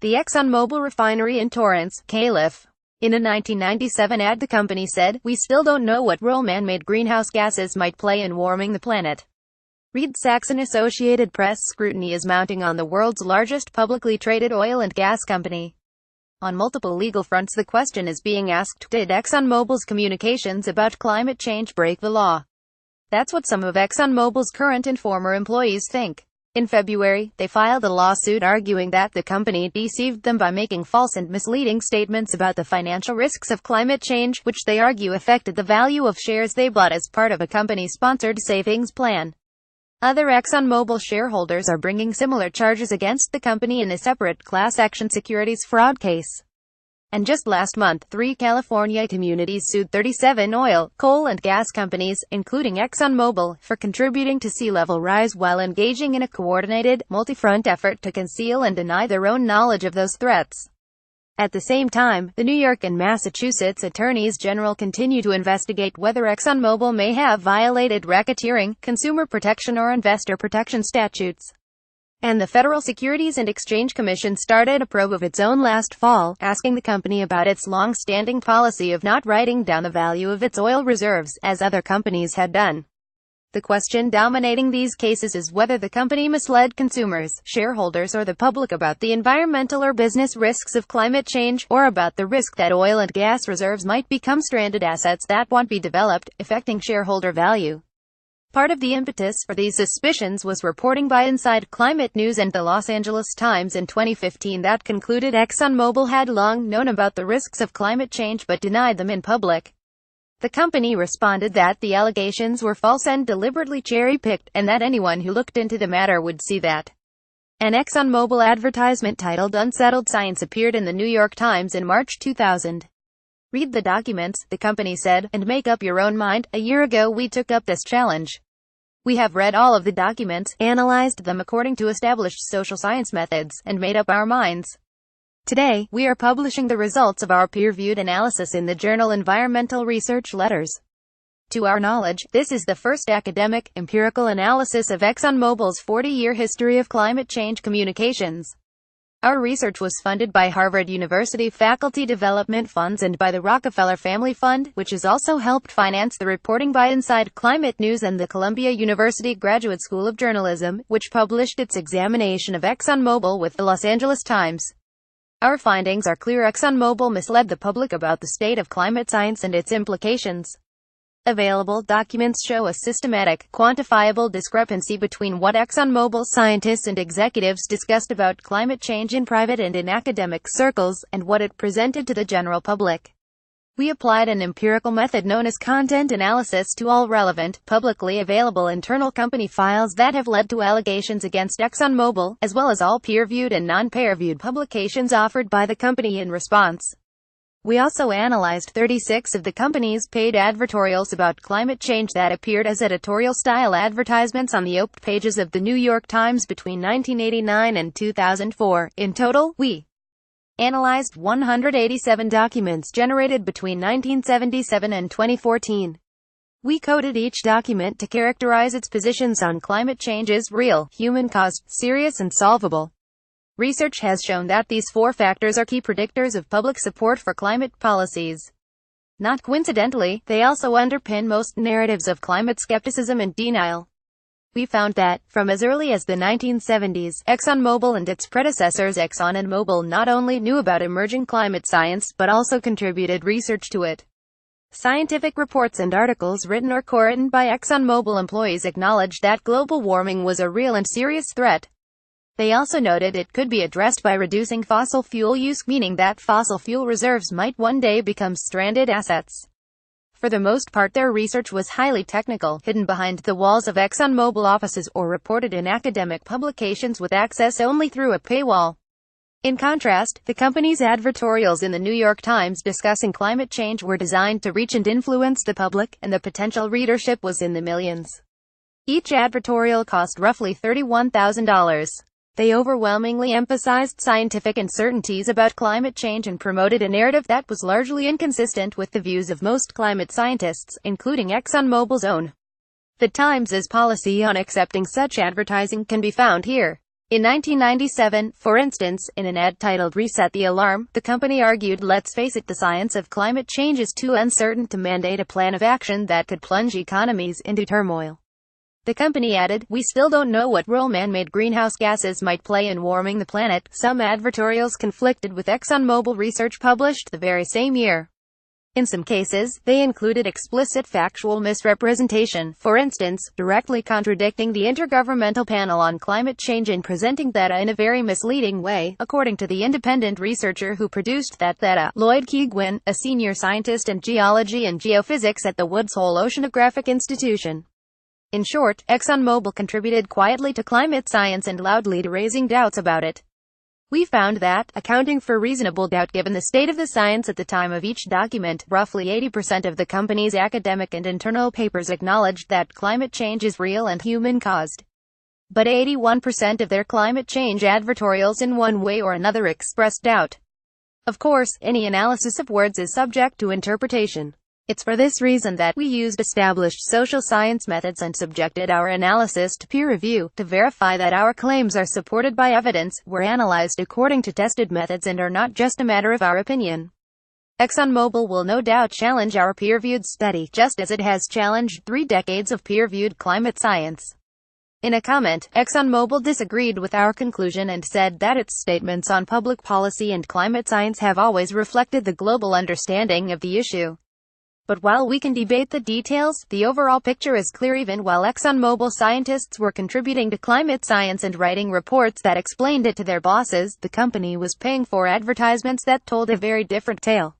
the ExxonMobil refinery in Torrance, Calif. In a 1997 ad, the company said, "We still don't know what role man-made greenhouse gases might play in warming the planet." Read Saxon Associated Press. Scrutiny is mounting on the world's largest publicly traded oil and gas company. On multiple legal fronts, the question is being asked, did ExxonMobil's communications about climate change break the law? That's what some of ExxonMobil's current and former employees think. In February, they filed a lawsuit arguing that the company deceived them by making false and misleading statements about the financial risks of climate change, which they argue affected the value of shares they bought as part of a company-sponsored savings plan. Other ExxonMobil shareholders are bringing similar charges against the company in a separate class action securities fraud case. And just last month, 3 California communities sued 37 oil, coal and gas companies, including ExxonMobil, for contributing to sea level rise while engaging in a coordinated, multi-front effort to conceal and deny their own knowledge of those threats. At the same time, the New York and Massachusetts attorneys general continue to investigate whether ExxonMobil may have violated racketeering, consumer protection or investor protection statutes. And the Federal Securities and Exchange Commission started a probe of its own last fall, asking the company about its long-standing policy of not writing down the value of its oil reserves, as other companies had done. The question dominating these cases is whether the company misled consumers, shareholders or the public about the environmental or business risks of climate change, or about the risk that oil and gas reserves might become stranded assets that won't be developed, affecting shareholder value. Part of the impetus for these suspicions was reporting by Inside Climate News and the Los Angeles Times in 2015 that concluded ExxonMobil had long known about the risks of climate change but denied them in public. The company responded that the allegations were false and deliberately cherry-picked, and that anyone who looked into the matter would see that. An ExxonMobil advertisement titled "Unsettled Science" appeared in the New York Times in March 2000. Read the documents, the company said, and make up your own mind. "A year ago we took up this challenge. We have read all of the documents, analyzed them according to established social science methods, and made up our minds. Today, we are publishing the results of our peer-reviewed analysis in the journal Environmental Research Letters. To our knowledge, this is the first academic, empirical analysis of ExxonMobil's 40-year history of climate change communications. Our research was funded by Harvard University Faculty Development Funds and by the Rockefeller Family Fund, which has also helped finance the reporting by Inside Climate News and the Columbia University Graduate School of Journalism, which published its examination of ExxonMobil with the Los Angeles Times. Our findings are clear: ExxonMobil misled the public about the state of climate science and its implications. Available documents show a systematic, quantifiable discrepancy between what ExxonMobil scientists and executives discussed about climate change in private and in academic circles, and what it presented to the general public. We applied an empirical method known as content analysis to all relevant, publicly available internal company files that have led to allegations against ExxonMobil, as well as all peer-reviewed and non-peer-reviewed publications offered by the company in response. We also analyzed 36 of the company's paid advertorials about climate change that appeared as editorial-style advertisements on the op pages of the New York Times between 1989 and 2004. In total, we analyzed 187 documents generated between 1977 and 2014. We coded each document to characterize its positions on climate change as real, human-caused, serious and solvable. Research has shown that these 4 factors are key predictors of public support for climate policies. Not coincidentally, they also underpin most narratives of climate skepticism and denial. We found that, from as early as the 1970s, ExxonMobil and its predecessors Exxon and Mobil not only knew about emerging climate science but also contributed research to it. Scientific reports and articles written or co-written by ExxonMobil employees acknowledged that global warming was a real and serious threat. They also noted it could be addressed by reducing fossil fuel use, meaning that fossil fuel reserves might one day become stranded assets. For the most part, their research was highly technical, hidden behind the walls of ExxonMobil offices, or reported in academic publications with access only through a paywall. In contrast, the company's advertorials in the New York Times discussing climate change were designed to reach and influence the public, and the potential readership was in the millions. Each advertorial cost roughly $31,000. They overwhelmingly emphasized scientific uncertainties about climate change and promoted a narrative that was largely inconsistent with the views of most climate scientists, including ExxonMobil's own. The Times' policy on accepting such advertising can be found here. In 1997, for instance, in an ad titled "Reset the Alarm," the company argued, "Let's face it, the science of climate change is too uncertain to mandate a plan of action that could plunge economies into turmoil." The company added, "We still don't know what role man-made greenhouse gases might play in warming the planet." Some advertorials conflicted with ExxonMobil research published the very same year. In some cases, they included explicit factual misrepresentation, for instance, directly contradicting the Intergovernmental Panel on Climate Change and presenting data in a very misleading way, according to the independent researcher who produced that data, Lloyd Keigwin, a senior scientist in geology and geophysics at the Woods Hole Oceanographic Institution. In short, ExxonMobil contributed quietly to climate science and loudly to raising doubts about it. We found that, accounting for reasonable doubt given the state of the science at the time of each document, roughly 80% of the company's academic and internal papers acknowledged that climate change is real and human-caused. But 81% of their climate change advertorials in one way or another expressed doubt. Of course, any analysis of words is subject to interpretation. It's for this reason that we used established social science methods and subjected our analysis to peer review, to verify that our claims are supported by evidence, were analyzed according to tested methods and are not just a matter of our opinion. ExxonMobil will no doubt challenge our peer-reviewed study, just as it has challenged 3 decades of peer-reviewed climate science. In a comment, ExxonMobil disagreed with our conclusion and said that its statements on public policy and climate science have always reflected the global understanding of the issue. But while we can debate the details, the overall picture is clear. Even while ExxonMobil scientists were contributing to climate science and writing reports that explained it to their bosses, the company was paying for advertisements that told a very different tale.